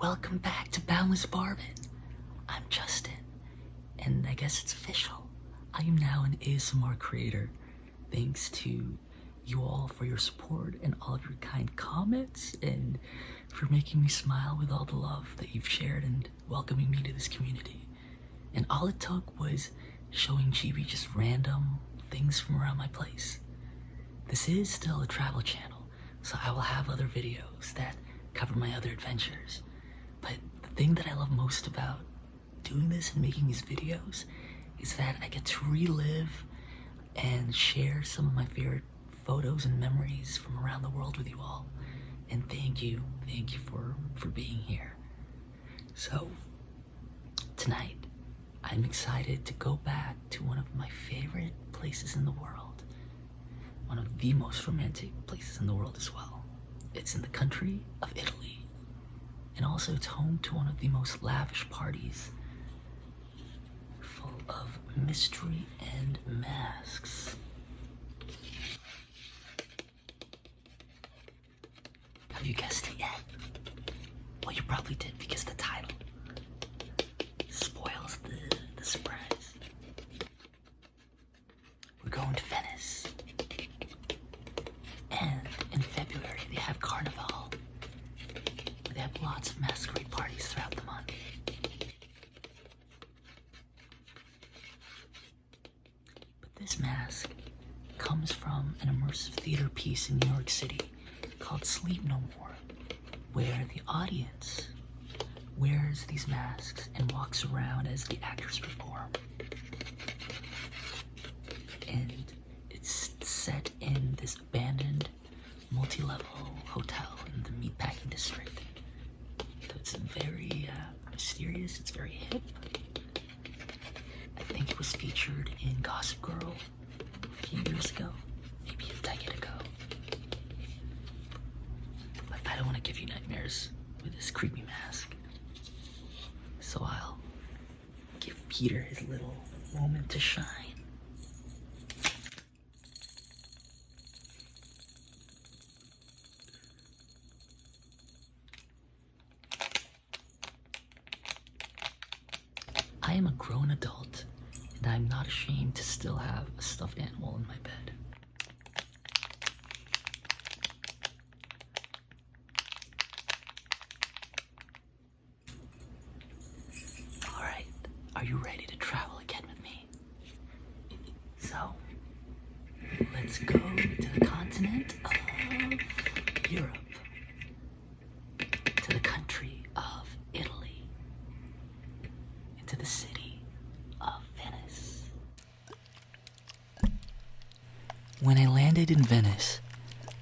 Welcome back to Boundless Barbon. I'm Justin, and I guess it's official. I am now an ASMR creator. Thanks to you all for your support and all of your kind comments, and for making me smile with all the love that you've shared and welcoming me to this community. And all it took was showing Gibi just random things from around my place. This is still a travel channel, so I will have other videos that cover my other adventures. But the thing that I love most about doing this and making these videos is that I get to relive and share some of my favorite photos and memories from around the world with you all. And thank you for being here. So, tonight, I'm excited to go back to one of my favorite places in the world. One of the most romantic places in the world as well. It's in the country of Italy. And also it's home to one of the most lavish parties, full of mystery and masks. Have you guessed it yet? Well, you probably did, because the title spoils the surprise. We're going to Venice. And in February, they have Carnival. They have lots of masquerade parties throughout the month. But this mask comes from an immersive theater piece in New York City called Sleep No More, where the audience wears these masks and walks around as the actors perform. And it's set in this abandoned multi-level hotel in the meatpacking district. So it's very mysterious, it's very hip. I think it was featured in Gossip Girl a few years ago, maybe a decade ago. But I don't want to give you nightmares with this creepy mask. So I'll give Peter his little moment to shine. I am a grown adult, and I'm not ashamed to still have a stuffed animal in my bed. Alright, are you ready to travel again with me? So, let's go to the continent of Europe, to the country of Italy, to the city of Venice. When I landed in Venice,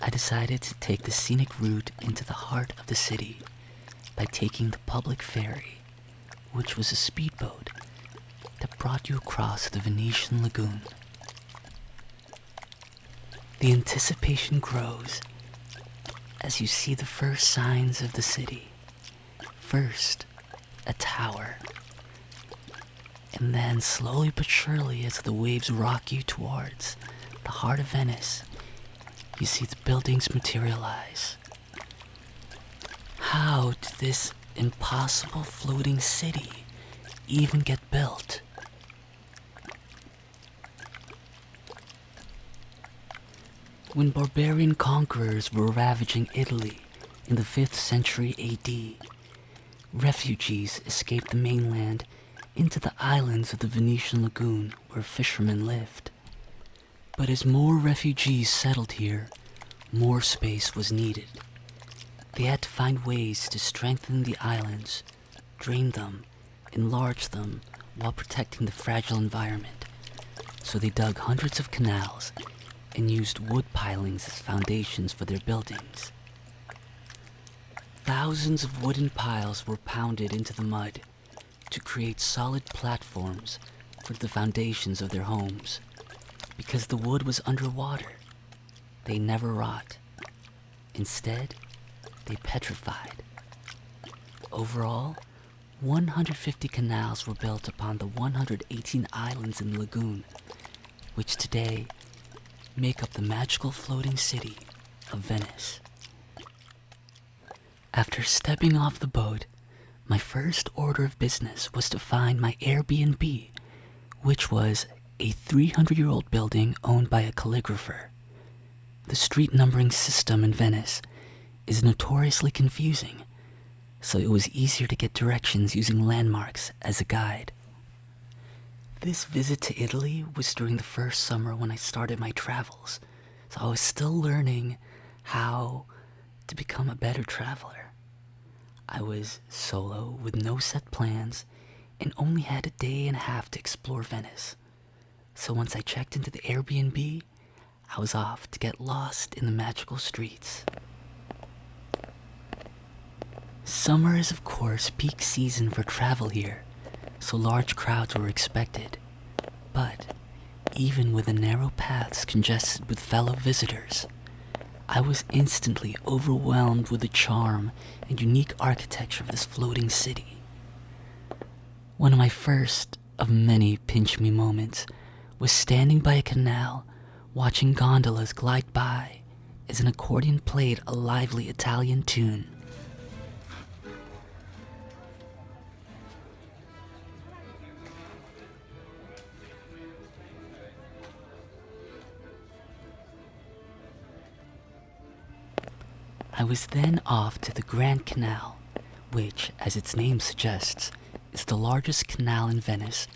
I decided to take the scenic route into the heart of the city by taking the public ferry, which was a speedboat that brought you across the Venetian Lagoon. The anticipation grows as you see the first signs of the city. First, a tower. And then, slowly but surely, as the waves rock you towards the heart of Venice, you see the buildings materialize. How did this impossible floating city even get built? When barbarian conquerors were ravaging Italy in the 5th century AD, refugees escaped the mainland into the islands of the Venetian Lagoon where fishermen lived. But as more refugees settled here, more space was needed. They had to find ways to strengthen the islands, drain them, enlarge them, while protecting the fragile environment. So they dug hundreds of canals and used wood pilings as foundations for their buildings. Thousands of wooden piles were pounded into the mud to create solid platforms for the foundations of their homes. Because the wood was underwater, they never rot. Instead, they petrified. Overall, 150 canals were built upon the 118 islands in the lagoon, which today make up the magical floating city of Venice. After stepping off the boat, My first order of business was to find my Airbnb, which was a 300-year-old building owned by a calligrapher. The street numbering system in Venice is notoriously confusing, so it was easier to get directions using landmarks as a guide. This visit to Italy was during the first summer when I started my travels, so I was still learning how to become a better traveler. I was solo with no set plans and only had a day and a half to explore Venice. So once I checked into the Airbnb, I was off to get lost in the magical streets. Summer is of course peak season for travel here, so large crowds were expected. But even with the narrow paths congested with fellow visitors, I was instantly overwhelmed with the charm and unique architecture of this floating city. One of my first of many pinch-me moments was standing by a canal, watching gondolas glide by as an accordion played a lively Italian tune. I was then off to the Grand Canal, which, as its name suggests, is the largest canal in Venice,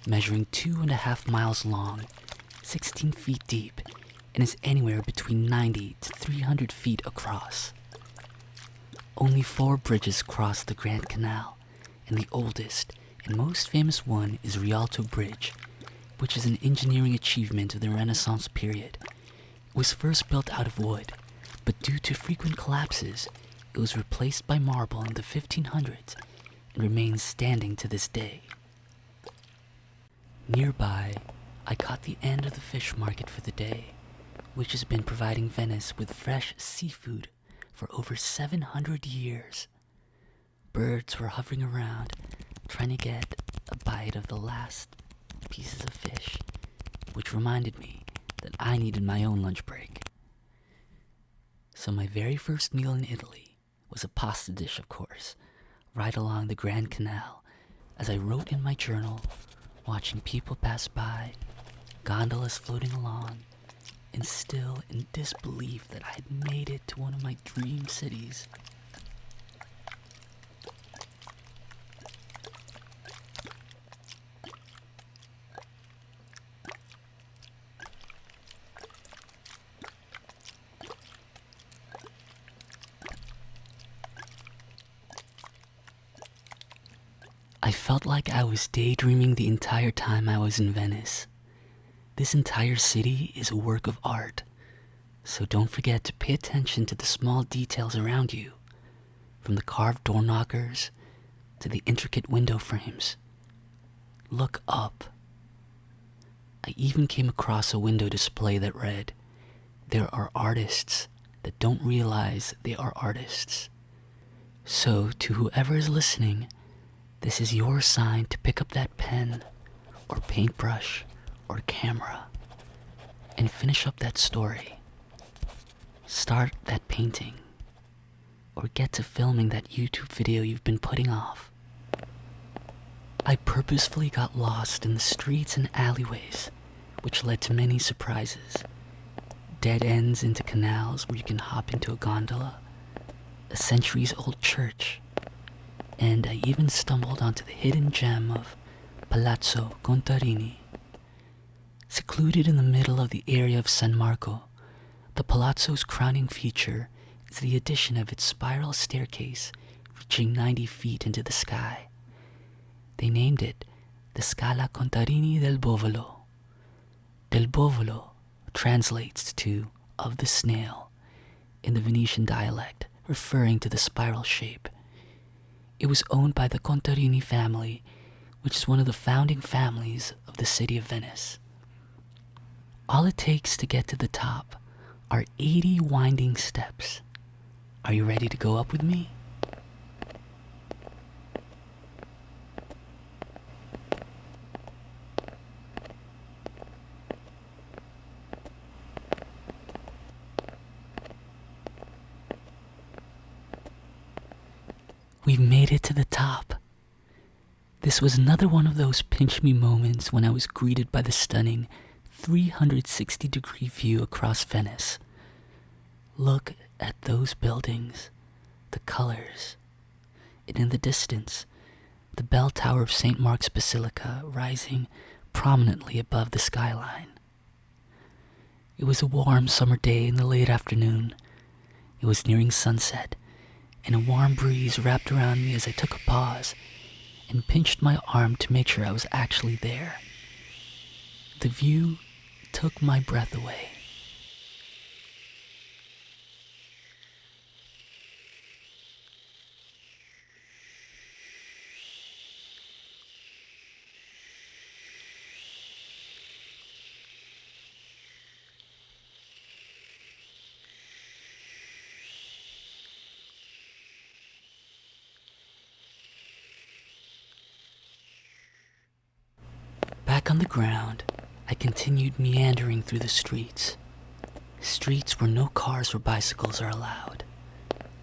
measuring 2.5 miles long, 16 feet deep, and is anywhere between 90 to 300 feet across. Only 4 bridges cross the Grand Canal, and the oldest and most famous one is Rialto Bridge, which is an engineering achievement of the Renaissance period. It was first built out of wood, but due to frequent collapses, it was replaced by marble in the 1500s and remains standing to this day. Nearby, I caught the end of the fish market for the day, which has been providing Venice with fresh seafood for over 700 years. Birds were hovering around, trying to get a bite of the last pieces of fish, which reminded me that I needed my own lunch break. So my very first meal in Italy was a pasta dish, of course, right along the Grand Canal, as I wrote in my journal, watching people pass by, gondolas floating along, and still in disbelief that I had made it to one of my dream cities. I felt like I was daydreaming the entire time I was in Venice. This entire city is a work of art, so don't forget to pay attention to the small details around you, from the carved door knockers to the intricate window frames. Look up. I even came across a window display that read, "There are artists that don't realize they are artists." So to whoever is listening, this is your sign to pick up that pen, or paintbrush, or camera, and finish up that story. Start that painting, or get to filming that YouTube video you've been putting off. I purposefully got lost in the streets and alleyways, which led to many surprises. Dead ends into canals where you can hop into a gondola, a centuries-old church, and I even stumbled onto the hidden gem of Palazzo Contarini. Secluded in the middle of the area of San Marco, the palazzo's crowning feature is the addition of its spiral staircase reaching 90 feet into the sky. They named it the Scala Contarini del Bovolo. Del Bovolo translates to "of the snail" in the Venetian dialect, referring to the spiral shape. It was owned by the Contarini family, which is one of the founding families of the city of Venice. All it takes to get to the top are 80 winding steps. Are you ready to go up with me? We've made it to the top. This was another one of those pinch-me moments when I was greeted by the stunning 360-degree view across Venice. Look at those buildings, the colors, and in the distance, the bell tower of St. Mark's Basilica rising prominently above the skyline. It was a warm summer day in the late afternoon. It was nearing sunset, and a warm breeze wrapped around me as I took a pause and pinched my arm to make sure I was actually there. The view took my breath away. Back on the ground, I continued meandering through the streets. Streets where no cars or bicycles are allowed.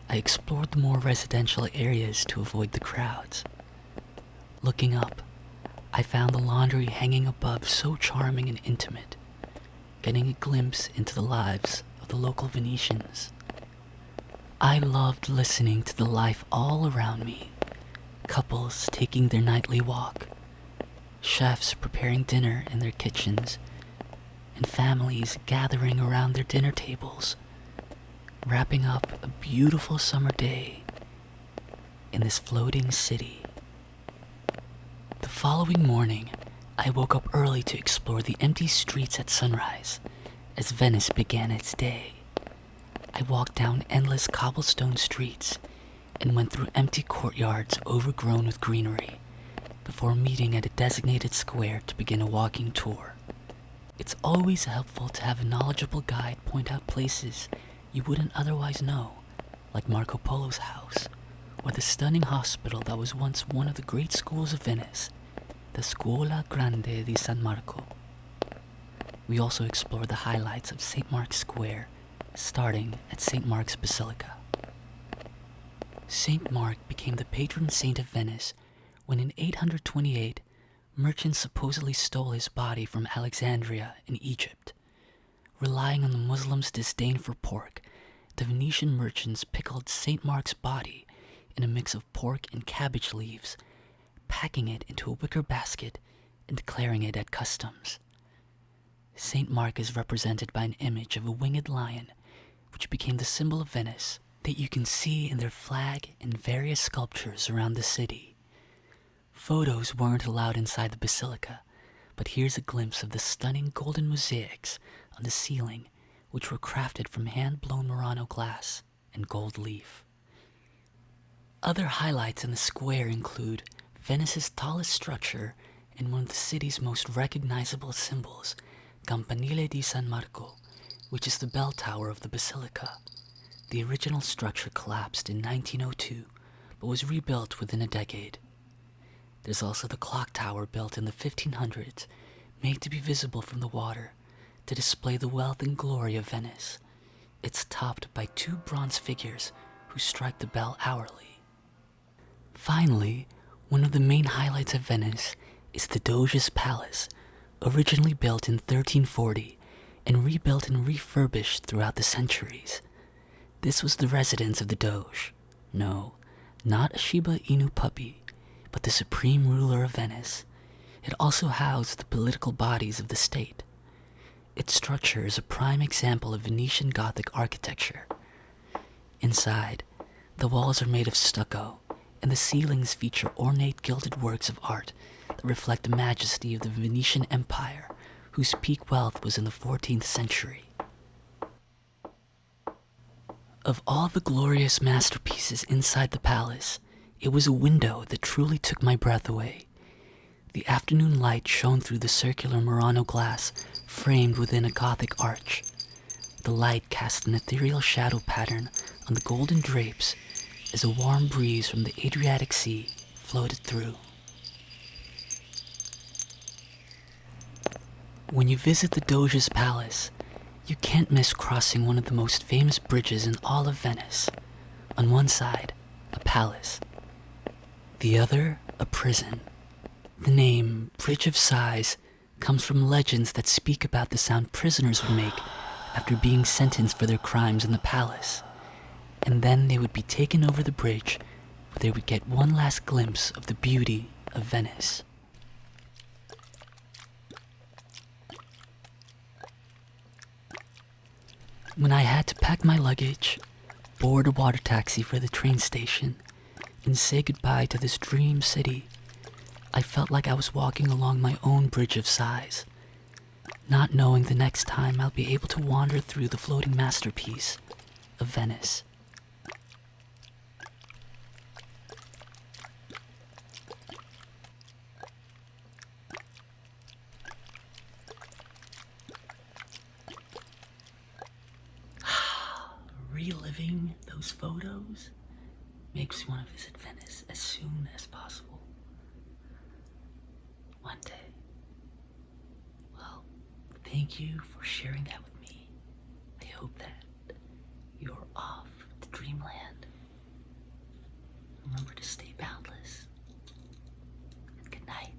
I explored the more residential areas to avoid the crowds. Looking up, I found the laundry hanging above so charming and intimate, getting a glimpse into the lives of the local Venetians. I loved listening to the life all around me. Couples taking their nightly walk, chefs preparing dinner in their kitchens, and families gathering around their dinner tables, wrapping up a beautiful summer day in this floating city. The following morning, I woke up early to explore the empty streets at sunrise as Venice began its day. I walked down endless cobblestone streets and went through empty courtyards overgrown with greenery, before meeting at a designated square to begin a walking tour. It's always helpful to have a knowledgeable guide point out places you wouldn't otherwise know, like Marco Polo's house, or the stunning hospital that was once one of the great schools of Venice, the Scala Grande di San Marco. We also explored the highlights of St. Mark's Square, starting at St. Mark's Basilica. St. Mark became the patron saint of Venice when in 828, merchants supposedly stole his body from Alexandria in Egypt. Relying on the Muslims' disdain for pork, the Venetian merchants pickled St. Mark's body in a mix of pork and cabbage leaves, packing it into a wicker basket and declaring it at customs. St. Mark is represented by an image of a winged lion, which became the symbol of Venice that you can see in their flag and various sculptures around the city. Photos weren't allowed inside the basilica, but here's a glimpse of the stunning golden mosaics on the ceiling, which were crafted from hand-blown Murano glass and gold leaf. Other highlights in the square include Venice's tallest structure and one of the city's most recognizable symbols, Campanile di San Marco, which is the bell tower of the basilica. The original structure collapsed in 1902, but was rebuilt within a decade. There's also the clock tower built in the 1500s, made to be visible from the water, to display the wealth and glory of Venice. It's topped by 2 bronze figures who strike the bell hourly. Finally, one of the main highlights of Venice is the Doge's Palace, originally built in 1340 and rebuilt and refurbished throughout the centuries. This was the residence of the Doge. No, not a Shiba Inu puppy, but the supreme ruler of Venice. It also housed the political bodies of the state. Its structure is a prime example of Venetian Gothic architecture. Inside, the walls are made of stucco, and the ceilings feature ornate gilded works of art that reflect the majesty of the Venetian Empire, whose peak wealth was in the 14th century. Of all the glorious masterpieces inside the palace, it was a window that truly took my breath away. The afternoon light shone through the circular Murano glass framed within a Gothic arch. The light cast an ethereal shadow pattern on the golden drapes as a warm breeze from the Adriatic Sea floated through. When you visit the Doge's Palace, you can't miss crossing one of the most famous bridges in all of Venice. On one side, a palace, The other, a prison. The name Bridge of Sighs comes from legends that speak about the sound prisoners would make after being sentenced for their crimes in the palace. And then they would be taken over the bridge where they would get one last glimpse of the beauty of Venice. When I had to pack my luggage, board a water taxi for the train station, and say goodbye to this dream city, I felt like I was walking along my own bridge of sighs, not knowing the next time I'll be able to wander through the floating masterpiece of Venice. Reliving those photos makes me want to visit Venice as soon as possible. One day. Well, thank you for sharing that with me. I hope that you're off to dreamland. Remember to stay boundless. And good night.